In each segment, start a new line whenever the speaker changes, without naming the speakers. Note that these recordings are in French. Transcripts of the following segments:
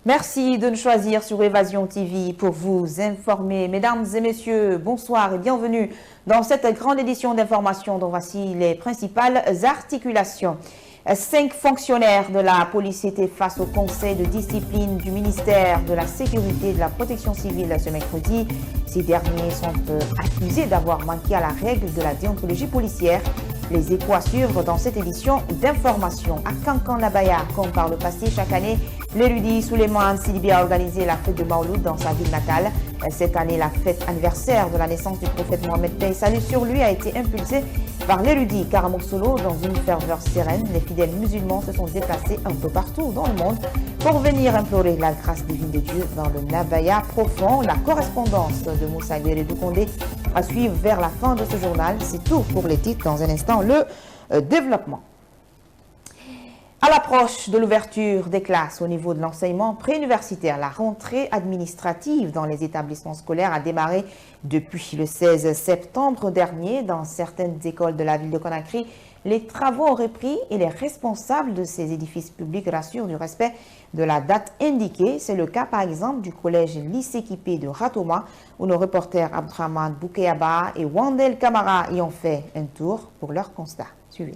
Merci de nous choisir sur Évasion TV pour vous informer. Mesdames et messieurs, bonsoir et bienvenue dans cette grande édition d'information dont voici les principales articulations. 5 fonctionnaires de la police étaient face au conseil de discipline du ministère de la Sécurité et de la Protection civile ce mercredi. Ces derniers sont accusés d'avoir manqué à la règle de la déontologie policière. Les échos à suivre dans cette édition d'information. À Kankan-Nabaya, comme par le passé, chaque année, l'érudit Souleymane Sidibé a organisé la fête de Maouloud dans sa ville natale. Cette année, la fête anniversaire de la naissance du prophète Mohamed Paix salut sur lui a été impulsée par l'érudit Karamoksolo dans une ferveur sereine. Les fidèles musulmans se sont déplacés un peu partout dans le monde pour venir implorer la grâce divine de Dieu dans le Nabaya profond. La correspondance de Moussa Guérédou Condé à suivre vers la fin de ce journal. C'est tout pour les titres. Dans un instant, le développement. À l'approche de l'ouverture des classes au niveau de l'enseignement préuniversitaire, la rentrée administrative dans les établissements scolaires a démarré depuis le 16 septembre dernier. Dans certaines écoles de la ville de Conakry, les travaux ont repris et les responsables de ces édifices publics rassurent du respect de la date indiquée. C'est le cas par exemple du collège lycée équipé de Ratoma où nos reporters Abdrahman Boukeyaba et Wandel Kamara y ont fait un tour pour leur constat. Suivez.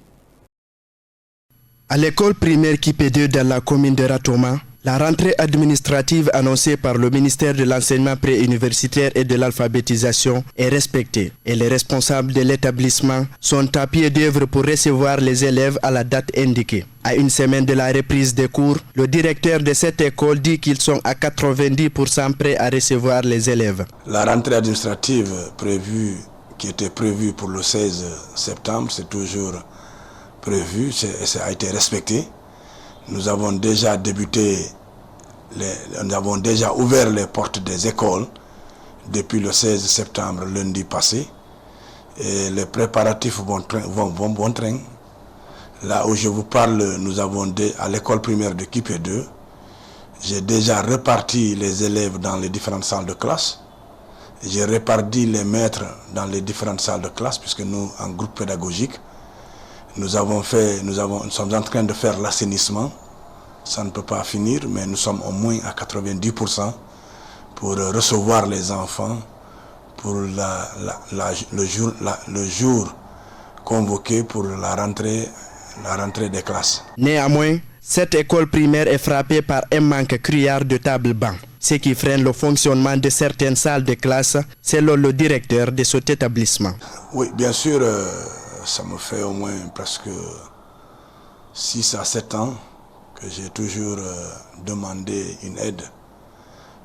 À l'école primaire Kipé2 dans la commune de Ratoma, la rentrée administrative annoncée par le ministère de l'enseignement préuniversitaire et de l'alphabétisation est respectée et les responsables de l'établissement sont à pied d'œuvre pour recevoir les élèves à la date indiquée. À une semaine de la reprise des cours, le directeur de cette école dit qu'ils sont à 90% prêts à recevoir les élèves.
La rentrée administrative qui était prévue pour le 16 septembre, c'est toujours prévu, ça a été respecté. Nous avons déjà ouvert les portes des écoles depuis le 16 septembre, lundi passé. Et les préparatifs vont bon train. Là où je vous parle, nous avons à l'école primaire de Kipé2, j'ai déjà réparti les élèves dans les différentes salles de classe. J'ai réparti les maîtres dans les différentes salles de classe, puisque nous, en groupe pédagogique, nous sommes en train de faire l'assainissement. Ça ne peut pas finir, mais nous sommes au moins à 90% pour recevoir les enfants pour le jour convoqué pour la rentrée des classes.
Néanmoins, cette école primaire est frappée par un manque criard de tables-bancs, ce qui freine le fonctionnement de certaines salles de classe, selon le directeur de cet établissement.
Oui, bien sûr. Ça me fait au moins presque 6 à 7 ans que j'ai toujours demandé une aide,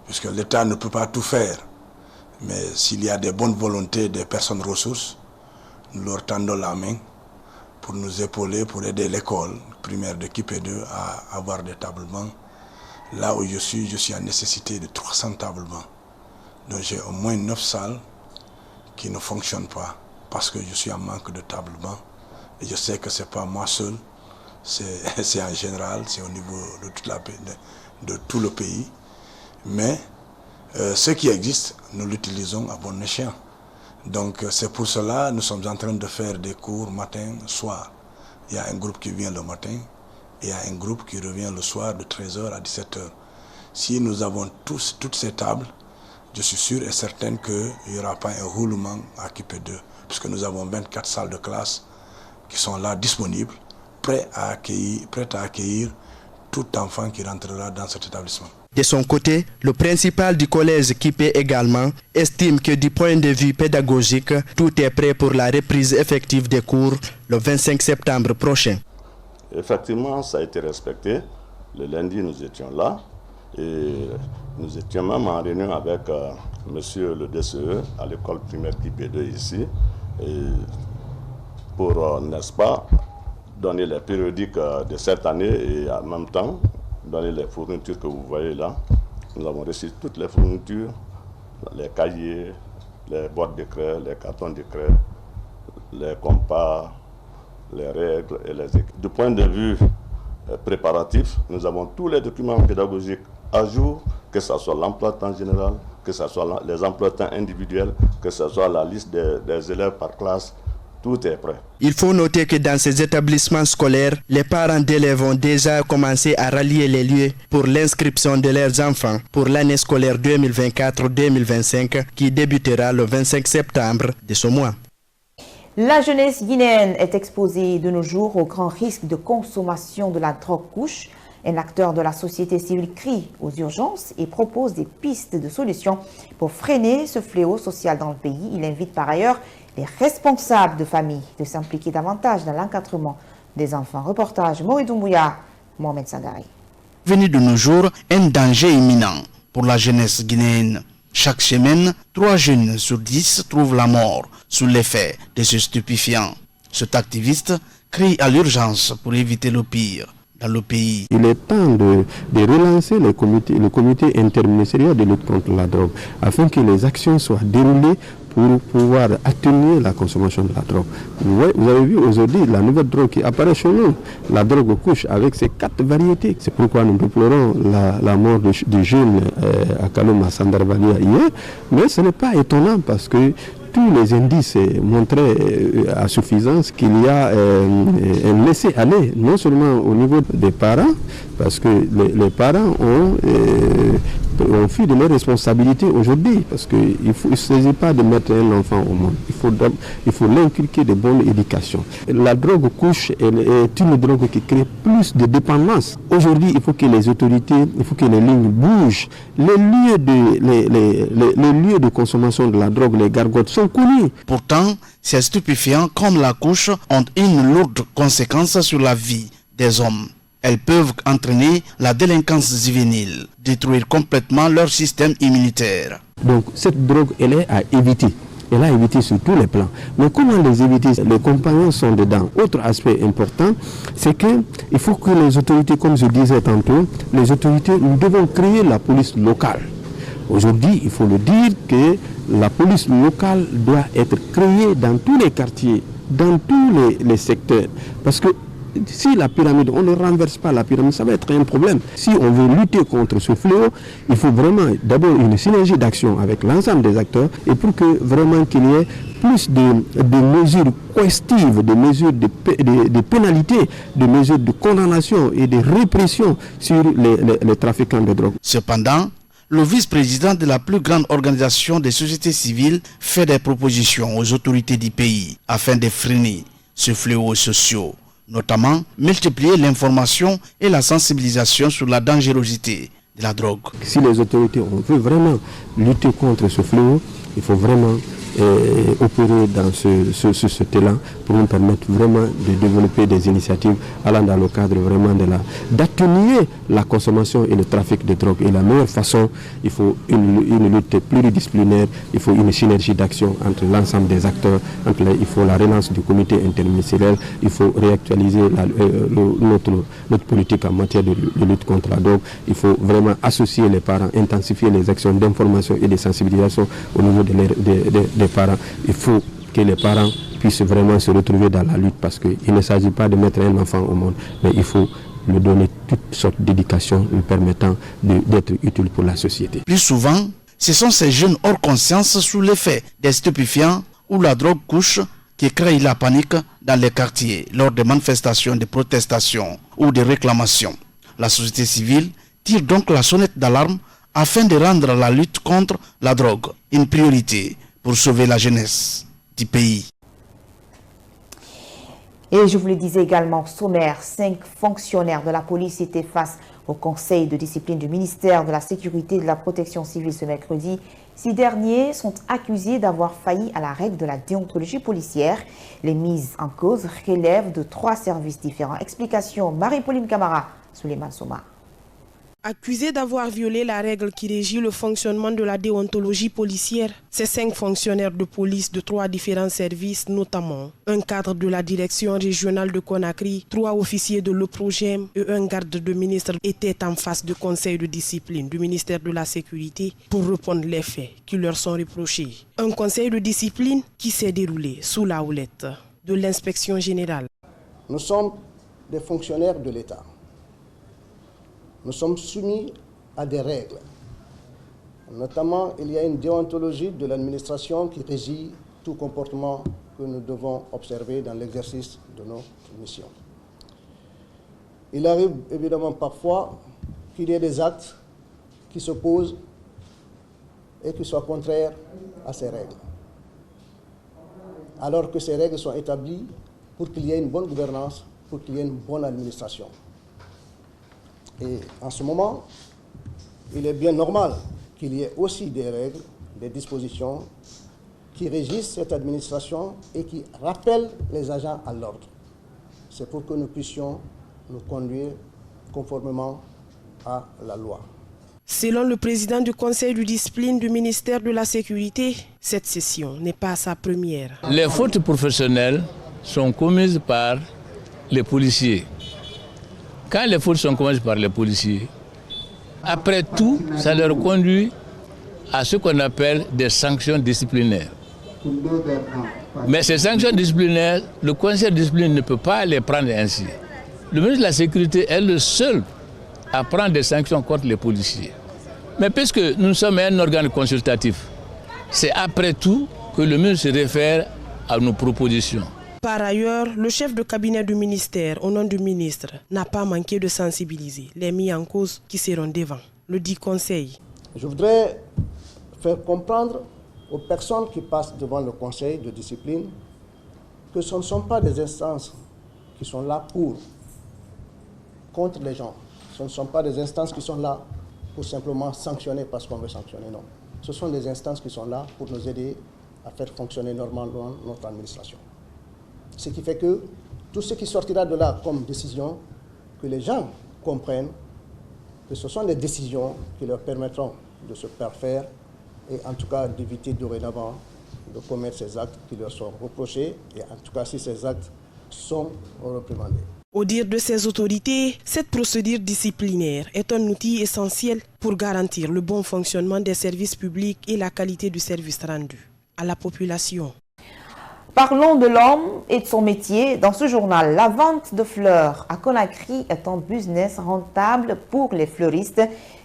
puisque l'État ne peut pas tout faire. Mais s'il y a des bonnes volontés des personnes ressources, nous leur tendons la main pour nous épauler, pour aider l'école primaire de Kipé2 à avoir des tables-bancs. Là où je suis en nécessité de 300 tables-bancs. Donc j'ai au moins 9 salles qui ne fonctionnent pas, parce que je suis en manque de table-banc. Et je sais que ce n'est pas moi seul, c'est en général, c'est au niveau de tout le pays. Mais ce qui existe, nous l'utilisons à bon escient. Donc c'est pour cela que nous sommes en train de faire des cours matin, soir. Il y a un groupe qui vient le matin et il y a un groupe qui revient le soir de 13h à 17h. Si nous avons toutes ces tables, je suis sûr et certain qu'il n'y aura pas un roulement à Kipé2, puisque nous avons 24 salles de classe qui sont là disponibles, prêtes à accueillir tout enfant qui rentrera dans cet établissement.
De son côté, le principal du collège Kipé également estime que du point de vue pédagogique, tout est prêt pour la reprise effective des cours le 25 septembre prochain.
Effectivement, ça a été respecté. Le lundi, nous étions là. Et nous étions même en réunion avec monsieur le DCE à l'école primaire Kipé2 ici, et pour, n'est-ce pas, donner les périodiques de cette année et en même temps donner les fournitures que vous voyez là. Nous avons reçu toutes les fournitures, les cahiers, les boîtes de craie, les cartons de craie, les compas, les règles et les équipes. Du point de vue préparatif, nous avons tous les documents pédagogiques à jour, que ce soit l'emploi de temps général, que ce soit les emplois de temps individuels, que ce soit la liste des élèves par classe. Tout est prêt.
Il faut noter que dans ces établissements scolaires, les parents d'élèves ont déjà commencé à rallier les lieux pour l'inscription de leurs enfants pour l'année scolaire 2024-2025 qui débutera le 25 septembre de ce mois.
La jeunesse guinéenne est exposée de nos jours au grand risque de consommation de la drogue couche. Un acteur de la société civile crie aux urgences et propose des pistes de solutions pour freiner ce fléau social dans le pays. Il invite par ailleurs les responsables de famille de s'impliquer davantage dans l'encadrement des enfants. Reportage Maurice Doumbouya, Mohamed Sangari.
Venu de nos jours, un danger imminent pour la jeunesse guinéenne. Chaque semaine, 3 jeunes sur 10 trouvent la mort sous l'effet de ce stupéfiant. Cet activiste crie à l'urgence pour éviter le pire dans le pays.
Il est temps de relancer le comité interministériel de lutte contre la drogue afin que les actions soient déroulées pour pouvoir atténuer la consommation de la drogue. Vous avez vu aujourd'hui la nouvelle drogue qui apparaît chez nous, la drogue couche avec ses 4 variétés. C'est pourquoi nous déplorons la mort du jeune à Kaloma Sandarbalia hier, mais ce n'est pas étonnant parce que tous les indices montraient à suffisance qu'il y a un laisser-aller, non seulement au niveau des parents, parce que les parents ont fui de leurs responsabilités aujourd'hui, parce qu'il ne s'agit pas de mettre un enfant au monde, il faut l'inculquer de bonne éducation. La drogue couche est une drogue qui crée plus de dépendance. Aujourd'hui, il faut que les autorités, il faut que les lignes bougent. Les lieux de consommation de la drogue, les gargotes, sont connus.
Pourtant, ces stupéfiants comme la couche ont une lourde conséquence sur la vie des hommes. Elles peuvent entraîner la délinquance juvénile, détruire complètement leur système immunitaire.
Donc cette drogue, elle est à éviter. Elle a évité sur tous les plans. Mais comment les éviter? Les compagnons sont dedans. Autre aspect important, c'est qu'il faut que les autorités, comme je disais tantôt, les autorités, nous devons créer la police locale. Aujourd'hui, il faut le dire que la police locale doit être créée dans tous les quartiers, dans tous les secteurs. Parce que si la pyramide, on ne renverse pas la pyramide, ça va être un problème. Si on veut lutter contre ce fléau, il faut vraiment d'abord une synergie d'action avec l'ensemble des acteurs et pour que vraiment qu'il y ait plus de mesures coercitives, de mesures de pénalités, de mesures de condamnation et de répression sur les trafiquants de drogue.
Cependant, le vice-président de la plus grande organisation des sociétés civiles fait des propositions aux autorités du pays afin de freiner ce fléau social, notamment multiplier l'information et la sensibilisation sur la dangerosité de la drogue.
Si les autorités, on veut vraiment lutter contre ce fléau, il faut vraiment opérer dans ce élan pour nous permettre vraiment de développer des initiatives allant dans le cadre vraiment d'atténuer la consommation et le trafic de drogue. Et la meilleure façon, il faut une lutte pluridisciplinaire, il faut une synergie d'action entre l'ensemble des acteurs, il faut la relance du comité interministériel, il faut réactualiser notre politique en matière de lutte contre la drogue, il faut vraiment associer les parents, intensifier les actions d'information et de sensibilisation au niveau des parents. Il faut que les parents puissent vraiment se retrouver dans la lutte parce qu'il ne s'agit pas de mettre un enfant au monde, mais il faut lui donner toutes sortes d'éducation lui permettant d'être utile pour la société.
Plus souvent, ce sont ces jeunes hors conscience sous l'effet des stupéfiants ou la drogue couche qui créent la panique dans les quartiers lors des manifestations de protestation ou de réclamation. La société civile tire donc la sonnette d'alarme afin de rendre la lutte contre la drogue une priorité pour sauver la jeunesse du pays.
Et je vous le disais également, sommaire, 5 fonctionnaires de la police étaient face au conseil de discipline du ministère de la Sécurité et de la Protection civile ce mercredi. Ces derniers sont accusés d'avoir failli à la règle de la déontologie policière. Les mises en cause relèvent de 3 services différents. Explication, Marie-Pauline Camara, Souleymane Soma.
Accusés d'avoir violé la règle qui régit le fonctionnement de la déontologie policière, ces 5 fonctionnaires de police de 3 différents services, notamment un cadre de la direction régionale de Conakry, 3 officiers de l'OPROGEM et un garde de ministre, étaient en face du conseil de discipline du ministère de la Sécurité pour répondre les faits qui leur sont reprochés. Un conseil de discipline qui s'est déroulé sous la houlette de l'inspection générale.
Nous sommes des fonctionnaires de l'État. Nous sommes soumis à des règles. Notamment, il y a une déontologie de l'administration qui régit tout comportement que nous devons observer dans l'exercice de nos missions. Il arrive évidemment parfois qu'il y ait des actes qui se posent et qui soient contraires à ces règles. Alors que ces règles sont établies pour qu'il y ait une bonne gouvernance, pour qu'il y ait une bonne administration. Et en ce moment, il est bien normal qu'il y ait aussi des règles, des dispositions qui régissent cette administration et qui rappellent les agents à l'ordre. C'est pour que nous puissions nous conduire conformément à la loi.
Selon le président du conseil de discipline du ministère de la Sécurité, cette session n'est pas sa première.
Les fautes professionnelles sont commises par les policiers. Quand les fautes sont commises par les policiers, après tout, ça leur conduit à ce qu'on appelle des sanctions disciplinaires. Mais ces sanctions disciplinaires, le conseil de discipline ne peut pas les prendre ainsi. Le ministre de la Sécurité est le seul à prendre des sanctions contre les policiers. Mais puisque nous sommes un organe consultatif, c'est après tout que le ministre se réfère à nos propositions.
Par ailleurs, le chef de cabinet du ministère, au nom du ministre, n'a pas manqué de sensibiliser les mis en cause qui seront devant le dit conseil.
Je voudrais faire comprendre aux personnes qui passent devant le conseil de discipline que ce ne sont pas des instances qui sont là contre les gens. Ce ne sont pas des instances qui sont là pour simplement sanctionner parce qu'on veut sanctionner, non. Ce sont des instances qui sont là pour nous aider à faire fonctionner normalement notre administration. Ce qui fait que tout ce qui sortira de là comme décision, que les gens comprennent que ce sont des décisions qui leur permettront de se parfaire et en tout cas d'éviter dorénavant de commettre ces actes qui leur sont reprochés et en tout cas si ces actes sont réprimandés.
Au dire de ces autorités, cette procédure disciplinaire est un outil essentiel pour garantir le bon fonctionnement des services publics et la qualité du service rendu à la population.
Parlons de l'homme et de son métier. Dans ce journal, la vente de fleurs à Conakry est un business rentable pour les fleuristes.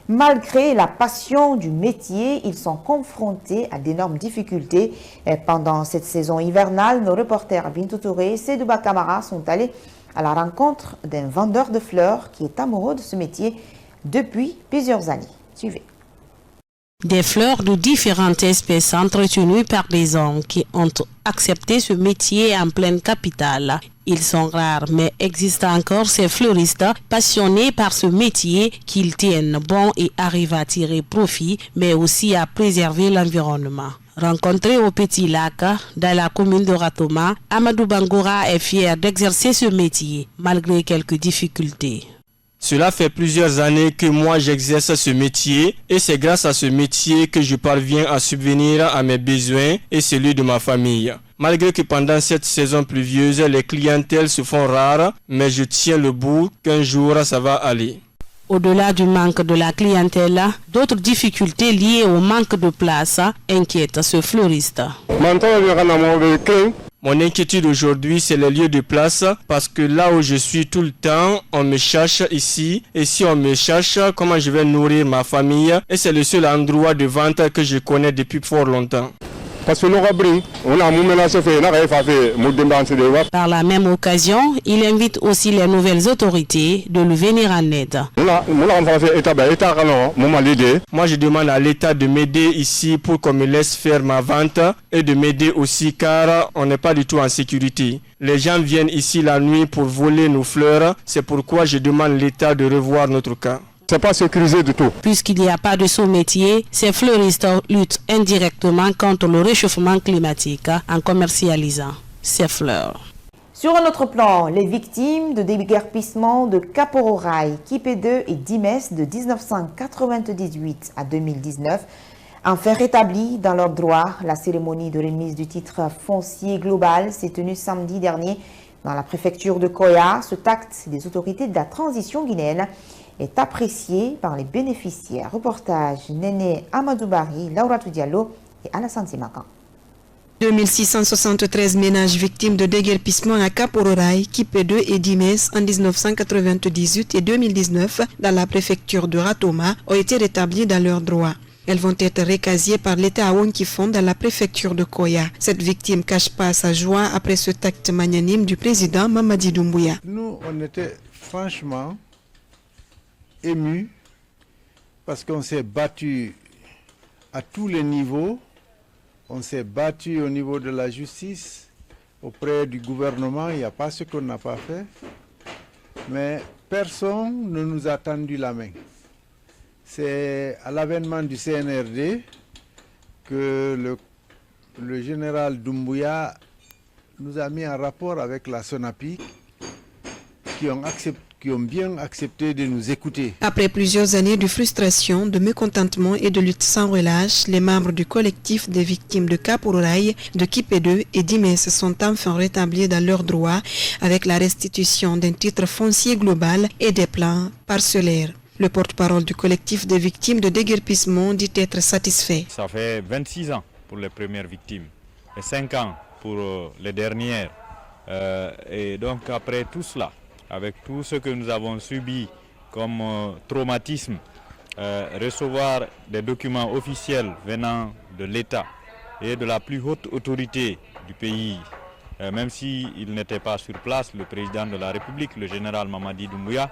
Malgré la passion du métier, ils sont confrontés à d'énormes difficultés. Et pendant cette saison hivernale, nos reporters Bintou Touré et Seydouba Kamara sont allés à la rencontre d'un vendeur de fleurs qui est amoureux de ce métier depuis plusieurs années. Suivez.
Des fleurs de différentes espèces entretenues par des hommes qui ont accepté ce métier en pleine capitale. Ils sont rares, mais existent encore ces fleuristes passionnés par ce métier qu'ils tiennent bon et arrivent à tirer profit, mais aussi à préserver l'environnement. Rencontré au Petit Lac, dans la commune de Ratoma, Amadou Bangoura est fier d'exercer ce métier, malgré quelques difficultés.
Cela fait plusieurs années que moi j'exerce ce métier et c'est grâce à ce métier que je parviens à subvenir à mes besoins et celui de ma famille. Malgré que pendant cette saison pluvieuse, les clientèles se font rares, mais je tiens le bout qu'un jour ça va aller.
Au-delà du manque de la clientèle, d'autres difficultés liées au manque de place inquiètent ce fleuriste.
Mon inquiétude aujourd'hui, c'est les lieux de place parce que là où je suis tout le temps, on me cherche ici. Et si on me cherche, comment je vais nourrir ma famille? Et c'est le seul endroit de vente que je connais depuis fort longtemps.
Par la même occasion, il invite aussi les nouvelles autorités de lui venir en aide.
Moi, je demande à l'État de m'aider ici pour qu'on me laisse faire ma vente et de m'aider aussi car on n'est pas du tout en sécurité. Les gens viennent ici la nuit pour voler nos fleurs. C'est pourquoi je demande à l'État de revoir notre cas.
C'est pas sécurisé du tout.
Puisqu'il n'y a pas de sous-métier, ces fleuristes luttent indirectement contre le réchauffement climatique en commercialisant ces fleurs.
Sur un autre plan, les victimes de déguerpissement de Kapororaï, Kipé2 et Dimes de 1998 à 2019, enfin rétablis dans leurs droits. La cérémonie de remise du titre foncier global s'est tenue samedi dernier dans la préfecture de Koya. Ce acte des autorités de la transition guinéenne est apprécié par les bénéficiaires. Reportage Néné Amadoubari, Laura Diallo et Alassane Simakan.
2673 ménages victimes de déguerpissement à Kapororaï, Kipé2 et Dimes en 1998 et 2019 dans la préfecture de Ratoma ont été rétablis dans leurs droits. Elles vont être recasiées par l'État à Wonkifon dans la préfecture de Koya. Cette victime cache pas sa joie après ce acte magnanime du président Mamadi Doumbouya.
Nous, on était franchement émus parce qu'on s'est battu à tous les niveaux. On s'est battu au niveau de la justice, auprès du gouvernement. Il n'y a pas ce qu'on n'a pas fait. Mais personne ne nous a tendu la main. C'est à l'avènement du CNRD que le général Doumbouya nous a mis en rapport avec la SONAPI qui ont bien accepté de nous écouter.
Après plusieurs années de frustration, de mécontentement et de lutte sans relâche, les membres du collectif des victimes de Kapororaï, de Kipé2 et d'Imes sont enfin rétablis dans leurs droits avec la restitution d'un titre foncier global et des plans parcellaires. Le porte-parole du collectif des victimes de déguerpissement dit être satisfait.
Ça fait 26 ans pour les premières victimes et 5 ans pour les dernières. Et donc après tout cela, avec tout ce que nous avons subi comme traumatisme, recevoir des documents officiels venant de l'État et de la plus haute autorité du pays, même s'il n'était pas sur place, le président de la République, le général Mamadi Doumbouya,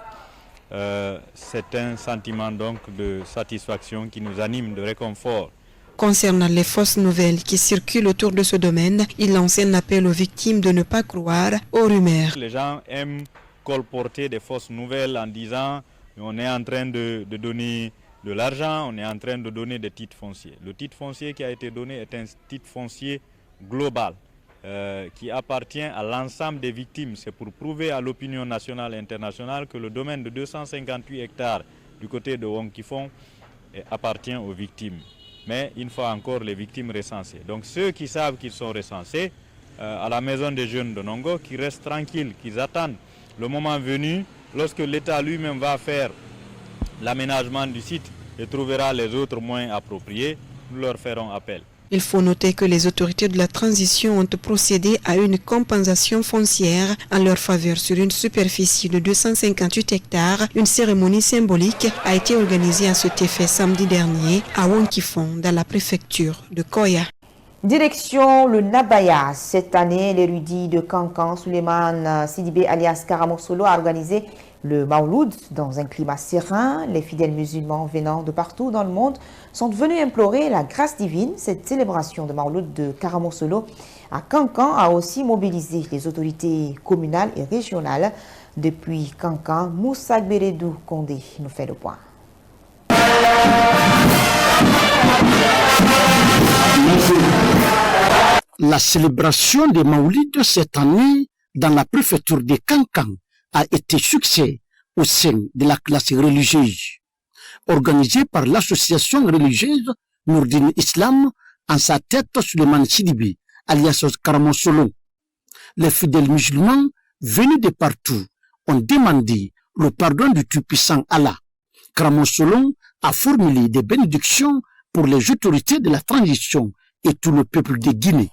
c'est un sentiment donc de satisfaction qui nous anime, de réconfort.
Concernant les fausses nouvelles qui circulent autour de ce domaine, il lance un appel aux victimes de ne pas croire aux rumeurs.
Les gens aiment colporter des fausses nouvelles en disant on est en train de donner de l'argent, on est en train de donner des titres fonciers. Le titre foncier qui a été donné est un titre foncier global qui appartient à l'ensemble des victimes. C'est pour prouver à l'opinion nationale et internationale que le domaine de 258 hectares du côté de Wonkifon appartient aux victimes. Mais il faut encore les victimes recensées. Donc ceux qui savent qu'ils sont recensés à la maison des jeunes de Nongo, qui restent tranquilles, qu'ils attendent le moment venu, lorsque l'État lui-même va faire l'aménagement du site et trouvera les autres moyens appropriés, nous leur ferons appel.
Il faut noter que les autorités de la transition ont procédé à une compensation foncière en leur faveur sur une superficie de 258 hectares. Une cérémonie symbolique a été organisée à cet effet samedi dernier à Wonkifon, dans la préfecture de Koya.
Direction le Nabaya. Cette année, l'érudit de Kankan, Suleiman Sidibé alias Karamorsolo, a organisé le Mauloud dans un climat serein. Les fidèles musulmans venant de partout dans le monde sont venus implorer la grâce divine. Cette célébration de Mauloud de Karamorsolo à Kankan a aussi mobilisé les autorités communales et régionales. Depuis Kankan, Moussa Beredou Kondé nous fait le point.
La célébration des Maoulides cette année dans la préfecture de Kankan a été succès au sein de la classe religieuse. Organisée par l'association religieuse Nourdine Islam, en sa tête Suleiman Sidibé, alias Karamorsolo. Les fidèles musulmans venus de partout ont demandé le pardon du Tout-Puissant Allah. Karamorsolo a formulé des bénédictions pour les autorités de la transition et tout le peuple de Guinée.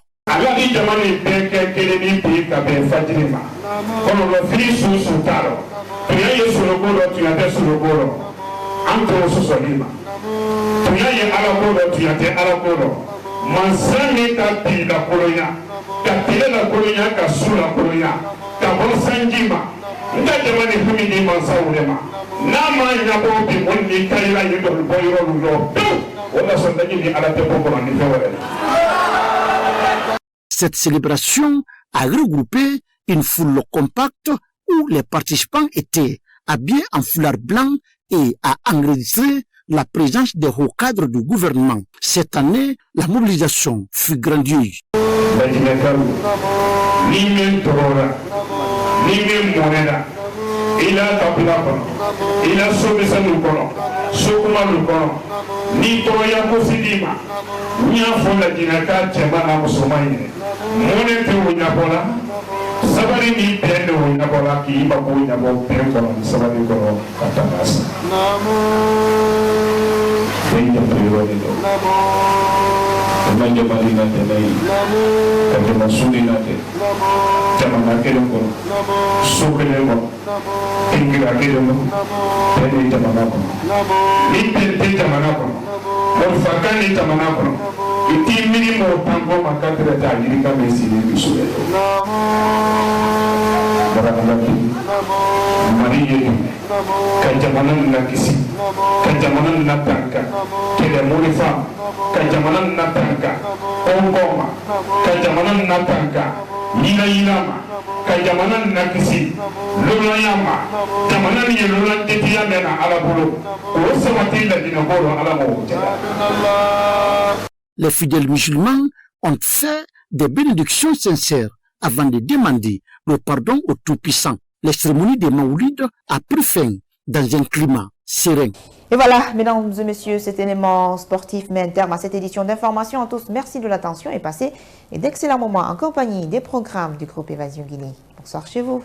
Cette célébration a regroupé une foule compacte où les participants étaient habillés en foulard blanc et a enregistré la présence des hauts cadres du gouvernement. Cette année, la mobilisation fut grandiose.
Il a tapilapa, il a sobisa lukono, sokuma lukono, ni toya kosidima, nya fonda dinaka chemana musumaine, mone te unyabola, sabari ni pende unyabola ki iba ko unyabo pengo sabari ko katanasa. Namo. Benja priorido. Namo. Manja balina tenai, kante masuni nate, jamana kerengo, sokelemo, tingira kerengo, pene jamana ko, ni pente jamana ko, Fakani Tamanako, it is minimum Tango Makatra, Yirika Messi, Maria, Kajamanan Nakisi, Kajamanan Natanka, Kedemurifa, Kajamanan Natanka, Ongoma, Kajamanan Natanka, Yina Yinama, Kajamanan Nakisi, Lulayama, Jamanan Yelulan Tetiamena Alabulu, Rosamatilla Dinaboro Alamo.
Les fidèles musulmans ont fait des bénédictions sincères avant de demander le pardon au Tout-Puissant. Les cérémonies des Maoulides a pris fin dans un climat serein.
Et voilà, mesdames et messieurs, cet élément sportif met un terme à cette édition d'information. À tous, merci de l'attention et passez d'excellents moments en compagnie des programmes du groupe Évasion Guinée. Bonsoir chez vous.